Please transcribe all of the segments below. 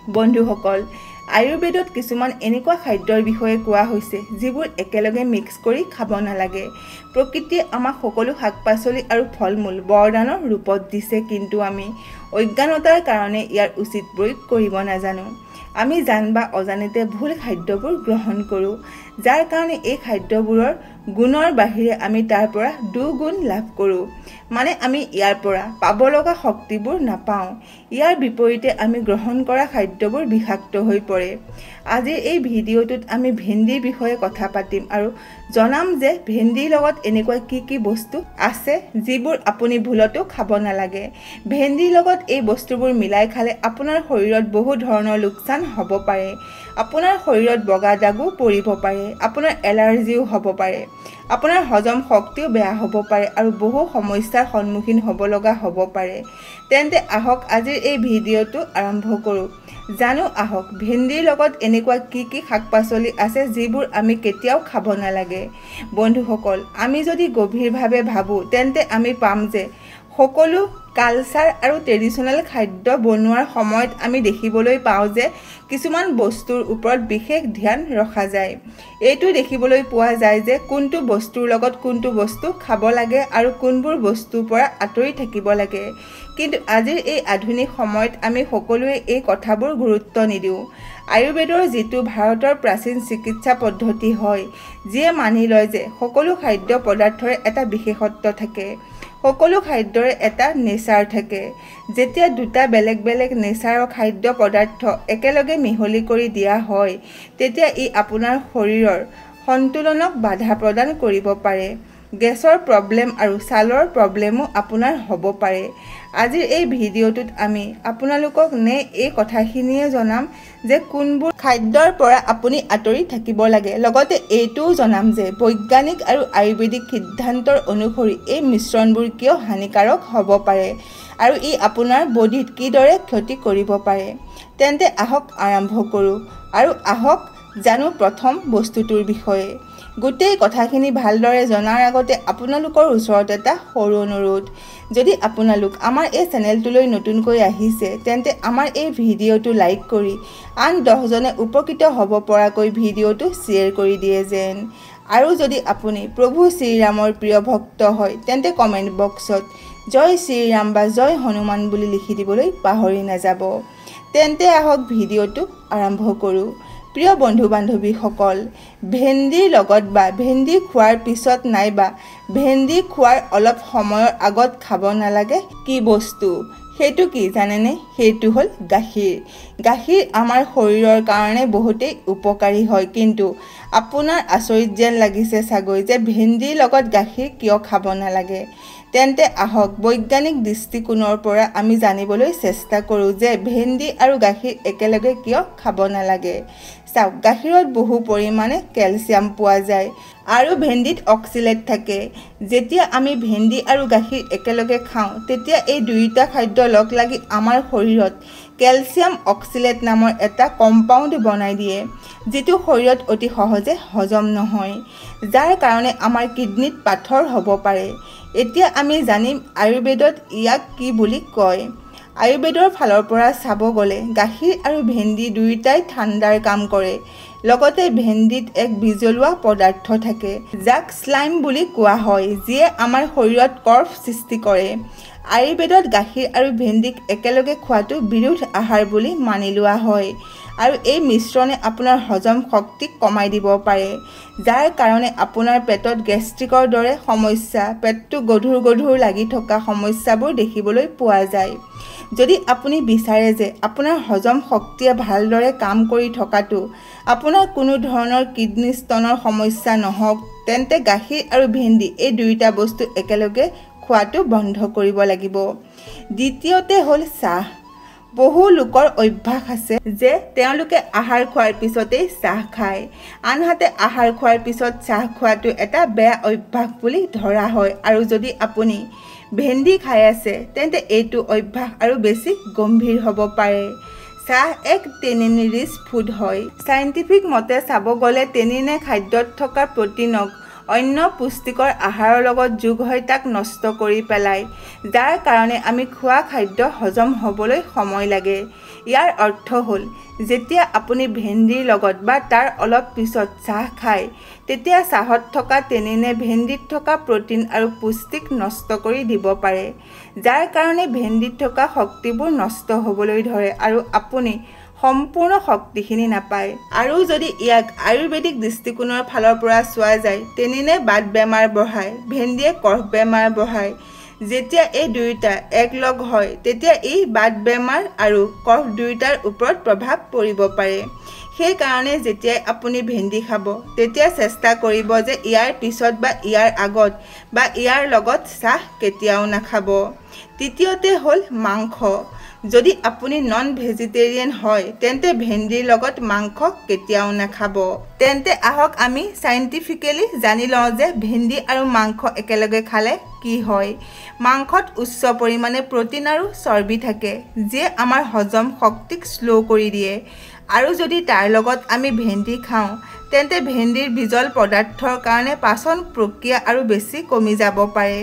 বন্ধুসকল, আয়ুৰ্বেদত কিছুমান এনেকুৱা খাদ্যৰ বিষয়ে কোৱা হৈছে যিবোৰ একেলগে মিক্স কৰি খাব নালাগে। প্ৰকৃতিয়ে আমাক সকলো শাক-পাচলি আৰু ফল-মূল বৰদানৰ ৰূপত দিছে, কিন্তু আমি অজ্ঞানতাৰ কাৰণে ইয়াৰ উচিত প্ৰয়োগ কৰিব নাজানো। আমি জান বা অজানিতে ভুল খাদ্যবোৰ গ্ৰহণ কৰোঁ, যাৰ কাৰণে এই খাদ্যবোৰৰ গুণৰ বাহিৰে আমি তাৰ পৰা দুগুণ লাভ কৰোঁ। মানে আমি ইয়াৰ পৰা পাব লগা শক্তিবোৰ নাপাওঁ। ইয়াৰ বিপৰীতে আমি গ্ৰহণ কৰা খাদ্যবোৰ বিষাক্ত হৈ পৰে। আজিৰ এই ভিডিঅ'টোত আমি ভেন্দিৰ বিষয়ে কথা পাতিম আৰু জনাম যে ভেন্দিৰ লগত এনেকুৱা কি বস্তু আছে যিবোৰ আপুনি ভুলতো খাব নালাগে। ভেন্দিৰ লগত এই বস্তুবোৰ মিলাই খালে আপোনাৰ শৰীৰত বহু ধৰণৰ লোকচান হ'ব পাৰে। আপোনাৰ শৰীৰত বগা দাগো পৰিব পাৰে, আপোনাৰ এলাৰ্জিও হ'ব পাৰে, আপোনাৰ হজম শক্তিও বেয়া হ'ব পাৰে আৰু বহু সমস্যাৰ সন্মুখীন হ'ব লগা হ'ব পাৰে। তেন্তে আহক আজিৰ এই ভিডিঅ'টো আৰম্ভ কৰোঁ। জানো আহক ভেন্দিৰ লগত এনেকুৱা কি শাক-পাচলি আছে যিবোৰ আমি কেতিয়াও খাব নালাগে। বন্ধুসকল, আমি যদি গভীৰভাৱে ভাবোঁ তেন্তে আমি পাম যে সকলো কালচাৰ আৰু ট্ৰেডিশ্যনেল খাদ্য বনোৱাৰ সময়ত আমি দেখিবলৈ পাওঁ যে কিছুমান বস্তুৰ ওপৰত বিশেষ ধ্যান ৰখা যায়। এইটো দেখিবলৈ পোৱা যায় যে কোনটো বস্তুৰ লগত কোনটো বস্তু খাব লাগে আৰু কোনবোৰ বস্তুৰ পৰা আঁতৰি থাকিব লাগে। কিন্তু আজিৰ এই আধুনিক সময়ত আমি সকলোৱে এই কথাবোৰ গুৰুত্ব নিদিওঁ। আয়ুৰ্বেদৰ যিটো ভাৰতৰ প্ৰাচীন চিকিৎসা পদ্ধতি হয়, যিয়ে মানি লয় যে সকলো খাদ্য পদাৰ্থৰে এটা বিশেষত্ব থাকে, সকলো খাদ্যৰে এটা নেচাৰ থাকে। যেতিয়া দুটা বেলেগ বেলেগ নেচাৰৰ খাদ্য পদাৰ্থ একেলগে মিহলি কৰি দিয়া হয়, তেতিয়া ই আপোনাৰ শৰীৰৰ সন্তুলনক বাধা প্ৰদান কৰিব পাৰে। গেছৰ প্ৰব্লেম আৰু ছালৰ প্ৰব্লেমো আপোনাৰ হ'ব পাৰে। আজিৰ এই ভিডিঅ'টোত আমি আপোনালোকক এই কথাখিনিয়ে জনাম যে কোনবোৰ খাদ্যৰ পৰা আপুনি আঁতৰি থাকিব লাগে। লগতে এইটোও জনাম যে বৈজ্ঞানিক আৰু আয়ুৰ্বেদিক সিদ্ধান্তৰ অনুসৰি এই মিশ্ৰণবোৰ কিয় হানিকাৰক হ'ব পাৰে আৰু ই আপোনাৰ বডিত কিদৰে ক্ষতি কৰিব পাৰে। তেন্তে আহক আৰম্ভ কৰোঁ আৰু আহক জানো প্ৰথম বস্তুটোৰ বিষয়ে। গোটেই কথাখিনি ভালদৰে জনাৰ আগতে আপোনালোকৰ ওচৰত এটা সৰু অনুৰোধ। যদি আপোনালোক আমাৰ এই চেনেলটোলৈ নতুনকৈ আহিছে তেন্তে আমাৰ এই ভিডিঅ'টো লাইক কৰি আন 10জনে উপকৃত হ'ব পৰাকৈ ভিডিঅ'টো শ্বেয়াৰ কৰি দিয়ে যেন। আৰু যদি আপুনি প্ৰভু শ্ৰীৰামৰ প্ৰিয় ভক্ত হয় তেন্তে কমেণ্ট বক্সত জয় শ্ৰীৰাম বা জয় হনুমান বুলি লিখি দিবলৈ পাহৰি নাযাব। তেন্তে আহক ভিডিঅ'টো আৰম্ভ কৰোঁ। প্ৰিয় বন্ধু-বান্ধৱীসকল, ভেন্দিৰ লগত বা ভেন্দি খোৱাৰ পিছত নাইবা ভেন্দি খোৱাৰ অলপ সময়ৰ আগত খাব নালাগে কি বস্তু, সেইটো কি জানেনে? সেইটো হ'ল গাখীৰ। গাখীৰ আমাৰ শৰীৰৰ কাৰণে বহুতেই উপকাৰী হয়, কিন্তু আপোনাৰ আচৰিত যেন লাগিছে চাগৈ যে ভেন্দিৰ লগত গাখীৰ কিয় খাব নালাগে। তেন্তে আহক বৈজ্ঞানিক দৃষ্টিকোণৰ পৰা আমি জানিবলৈ চেষ্টা কৰোঁ যে ভেন্দি আৰু গাখীৰ একেলগে কিয় খাব নালাগে। চাওক, গাখীৰত বহু পৰিমাণে কেলছিয়াম পোৱা যায় আৰু ভেন্দিত অক্সিলেট থাকে। যেতিয়া আমি ভেন্দি আৰু গাখীৰ একেলগে খাওঁ তেতিয়া এই দুয়োটা খাদ্য লগ লাগি আমাৰ শৰীৰত কেলছিয়াম অক্সিলেট নামৰ এটা কম্পাউণ্ড বনাই দিয়ে, যিটো শৰীৰত অতি সহজে হজম নহয়, যাৰ কাৰণে আমাৰ কিডনীত পাথৰ হ'ব পাৰে। এতিয়া আমি জানিম আয়ুৰ্বেদত ইয়াক কি বুলি কয়। আয়ুৰ্বেদৰ ফালৰ পৰা চাব গ'লে গাখীৰ আৰু ভেন্দি দুয়োটাই ঠাণ্ডাৰ কাম কৰে। লগতে ভেন্দিত এক বিজলুৱা পদাৰ্থ থাকে যাক স্লাইম বুলি কোৱা হয়, যিয়ে আমাৰ শৰীৰত কফ সৃষ্টি কৰে। আয়ুৰ্বেদত গাখীৰ আৰু ভেন্দিক একেলগে খোৱাটো বিৰোধ আহাৰ বুলি মানি লোৱা হয় আৰু এই মিশ্ৰণে আপোনাৰ হজম শক্তিক কমাই দিব পাৰে, যাৰ কাৰণে আপোনাৰ পেটত গেষ্ট্ৰিকৰ দৰে সমস্যা, পেটটো গধুৰ লাগি থকা সমস্যাবোৰ দেখিবলৈ পোৱা যায়। যদি আপুনি বিচাৰে যে আপোনাৰ হজম শক্তিয়ে ভালদৰে কাম কৰি থকাটো আপোনাৰ কোনো ধৰণৰ কিডনী ষ্টনৰ সমস্যা নহওক, তেন্তে গাখীৰ আৰু ভেন্দি এই দুয়োটা বস্তু একেলগে খোৱাটো বন্ধ কৰিব লাগিব। দ্বিতীয়তে হ'ল চাহ। বহু লোকৰ অভ্যাস আছে যে তেওঁলোকে আহাৰ খোৱাৰ পিছতেই চাহ খায়, আনহাতে আহাৰ খোৱাৰ পিছত চাহ খোৱাটো এটা বেয়া অভ্যাস বুলি ধৰা হয়। আৰু যদি আপুনি ভেন্দি খাই আছে তেন্তে এইটো অভ্যাস আৰু বেছি গম্ভীৰ হ'ব পাৰে। চাহ এক টেনিন ৰিচ ফুড হয়। চাইণ্টিফিক মতে চাব গ'লে টেনিনে খাদ্যত থকা প্ৰটিনক অন্য পুষ্টিকৰ আহাৰৰ লগত যোগ হৈ তাক নষ্ট কৰি পেলায়, যাৰ কাৰণে আমি খোৱা খাদ্য হজম হ'বলৈ সময় লাগে। ইয়াৰ অৰ্থ হ'ল যেতিয়া আপুনি ভেন্দিৰ লগত বা তাৰ অলপ পিছত চাহ খায় তেতিয়া চাহত থকা টেনিনে ভেন্দিত থকা প্ৰটিন আৰু পুষ্টিক নষ্ট কৰি দিব পাৰে, যাৰ কাৰণে ভেন্দিত থকা শক্তিবোৰ নষ্ট হ'বলৈ ধৰে আৰু আপুনি সম্পূৰ্ণ শক্তিখিনি নাপায়। আৰু যদি ইয়াক আয়ুৰ্বেদিক দৃষ্টিকোণৰ ফালৰ পৰা চোৱা যায়, টেনিনে বাত বেমাৰ বঢ়ায়, ভেন্দিয়ে কফ বেমাৰ বঢ়ায়। যেতিয়া এই দুয়োটা একলগ হয় তেতিয়া এই বাত বেমাৰ আৰু কফ দুয়োটাৰ ওপৰত প্ৰভাৱ পৰিব পাৰে। সেইকাৰণে যেতিয়াই আপুনি ভেন্দি খাব তেতিয়া চেষ্টা কৰিব যে ইয়াৰ পিছত বা ইয়াৰ আগত বা ইয়াৰ লগত চাহ কেতিয়াও নাখাব। তৃতীয়তে হ'ল মাংস। যদি আপুনি নন ভেজিটেৰিয়ান হয় তেন্তে ভেন্দিৰ লগত মাংস কেতিয়াও নাখাব। তেন্তে আহক আমি সাইণ্টিফিকেলি জানি লওঁ যে ভেন্দি আৰু মাংস একেলগে খালে কি হয়। মাংসত উচ্চ পৰিমাণে প্ৰটিন আৰু চৰ্বি থাকে যিয়ে আমাৰ হজম শক্তিক স্লো কৰি দিয়ে। আৰু যদি তাৰ লগত আমি ভেন্দি খাওঁ তেন্তে ভেন্দিৰ বিজল পদাৰ্থৰ কাৰণে পাচন প্ৰক্ৰিয়া আৰু বেছি কমি যাব পাৰে।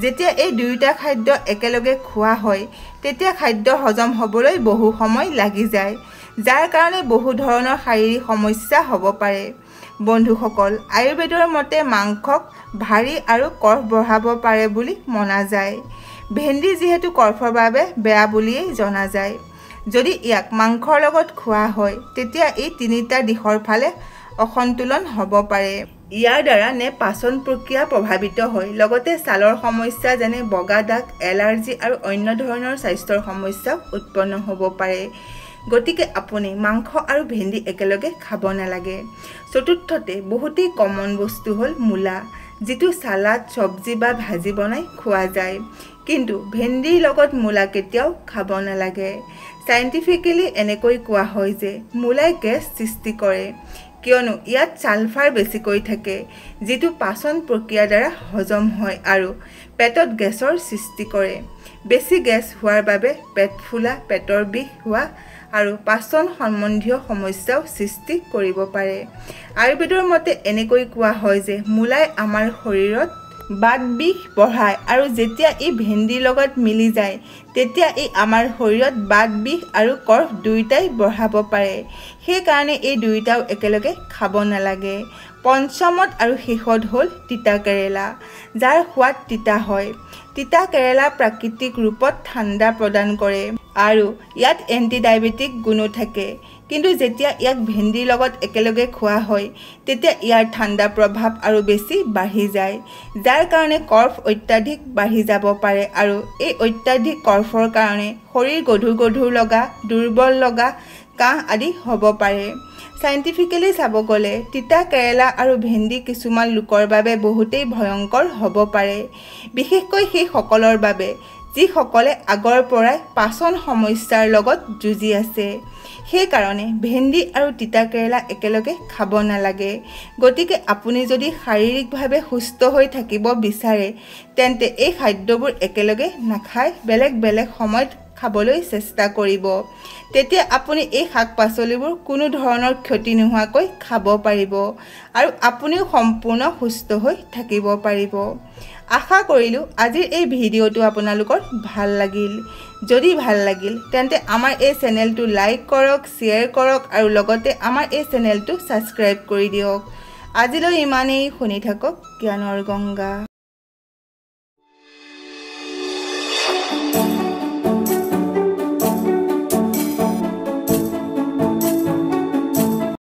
যেতিয়া এই দুয়োটা খাদ্য একেলগে খোৱা হয় তেতিয়া খাদ্য হজম হ'বলৈ বহু সময় লাগি যায়, যাৰ কাৰণে বহু ধৰণৰ শাৰীৰিক সমস্যা হ'ব পাৰে। বন্ধুসকল, আয়ুৰ্বেদৰ মতে মাংসক ভাৰী আৰু কফ বঢ়াব পাৰে বুলি মনা যায়। ভেন্দি যিহেতু কফৰ বাবে বেয়া বুলিয়েই জনা যায়। যদি ইয়াক মাংসৰ লগত খোৱা হয় তেতিয়া এই তিনিটা দিশৰ ফালে অসন্তুলন হ'ব পাৰে। ইয়াৰ দ্বাৰা নে পাচন প্ৰক্ৰিয়া প্ৰভাৱিত হয়, লগতে ছালৰ সমস্যা যেনে বগা দাগ, এলাৰ্জি আৰু অন্য ধৰণৰ স্বাস্থ্যৰ সমস্যাও উৎপন্ন হ'ব পাৰে। গতিকে আপুনি মাংস আৰু ভেন্দি একেলগে খাব নালাগে। চতুৰ্থতে বহুতেই কমন বস্তু হ'ল মূলা, যিটো চালাড, চব্জি বা ভাজি বনাই খোৱা যায়। কিন্তু ভেন্দিৰ লগত মূলা কেতিয়াও খাব নালাগে। সাইণ্টিফিকেলি এনেকৈ কোৱা হয় যে মূলাই গেছ সৃষ্টি কৰে, কিয়নো ইয়াত ছালফাৰ বেছিকৈ থাকে, যিটো পাচন প্ৰক্ৰিয়াৰ দ্বাৰা হজম হয় আৰু পেটত গেছৰ সৃষ্টি কৰে। বেছি গেছ হোৱাৰ বাবে পেট ফুলা, পেটৰ বিষ হোৱা আৰু পাচন সম্বন্ধীয় সমস্যাও সৃষ্টি কৰিব পাৰে। আয়ুৰ্বেদৰ মতে এনেকৈ কোৱা হয় যে মূলাই আমাৰ শৰীৰত বাত বিষ বঢ়ায় আৰু যেতিয়া ই ভেন্দিৰ লগত মিলি যায় তেতিয়া ই আমাৰ শৰীৰত বাত বিষ আৰু কফ দুয়োটাই বঢ়াব পাৰে। সেইকাৰণে এই দুয়োটাও একেলগে খাব নালাগে। পঞ্চমত আৰু শেষত হ'ল তিতা কেৰেলা, যাৰ সোৱাদ তিতা হয়। তিতা কেৰেলা প্ৰাকৃতিক ৰূপত ঠাণ্ডা প্ৰদান কৰে আৰু ইয়াত এণ্টি ডায়েবেটিক গুণো থাকে। কিন্তু যেতিয়া ইয়াক ভেন্দিৰ লগত একেলগে খোৱা হয় তেতিয়া ইয়াৰ ঠাণ্ডা প্ৰভাৱ আৰু বেছি বাঢ়ি যায়, যাৰ কাৰণে কফ অত্যাধিক বাঢ়ি যাব পাৰে আৰু এই অত্যাধিক কফৰ কাৰণে শৰীৰ গধুৰ গধুৰ লগা, দুৰ্বল লগা, কাহ আদি হ'ব পাৰে। সাইণ্টিফিকেলি চাব গ'লে তিতা কেৰেলা আৰু ভেন্দি কিছুমান লোকৰ বাবে বহুতেই ভয়ংকৰ হ'ব পাৰে, বিশেষকৈ সেইসকলৰ বাবে যিসকলে আগৰ পৰাই পাচন সমস্যাৰ লগত যুঁজি আছে। সেইকাৰণে ভেন্দি আৰু তিতা কেৰেলা একেলগে খাব নালাগে। গতিকে আপুনি যদি শাৰীৰিকভাৱে সুস্থ হৈ থাকিব বিচাৰে তেন্তে এই খাদ্যবোৰ একেলগে নাখাই বেলেগ বেলেগ সময়ত খাবলৈ চেষ্টা কৰিব। তেতিয়া আপুনি এই শাক পাচলিবোৰ কোনো ধৰণৰ ক্ষতি নোহোৱাকৈ খাব পাৰিব আৰু আপুনিও সম্পূৰ্ণ সুস্থ হৈ থাকিব পাৰিব। আশা কৰিলোঁ আজিৰ এই ভিডিঅ'টো আপোনালোকৰ ভাল লাগিল। যদি ভাল লাগিল তেন্তে আমাৰ এই চেনেলটো লাইক কৰক, শ্বেয়াৰ কৰক আৰু লগতে আমাৰ এই চেনেলটো ছাবস্ক্ৰাইব কৰি দিয়ক। আজিলৈ ইমানেই। শুনি থাকক জ্ঞানৰ গংগা।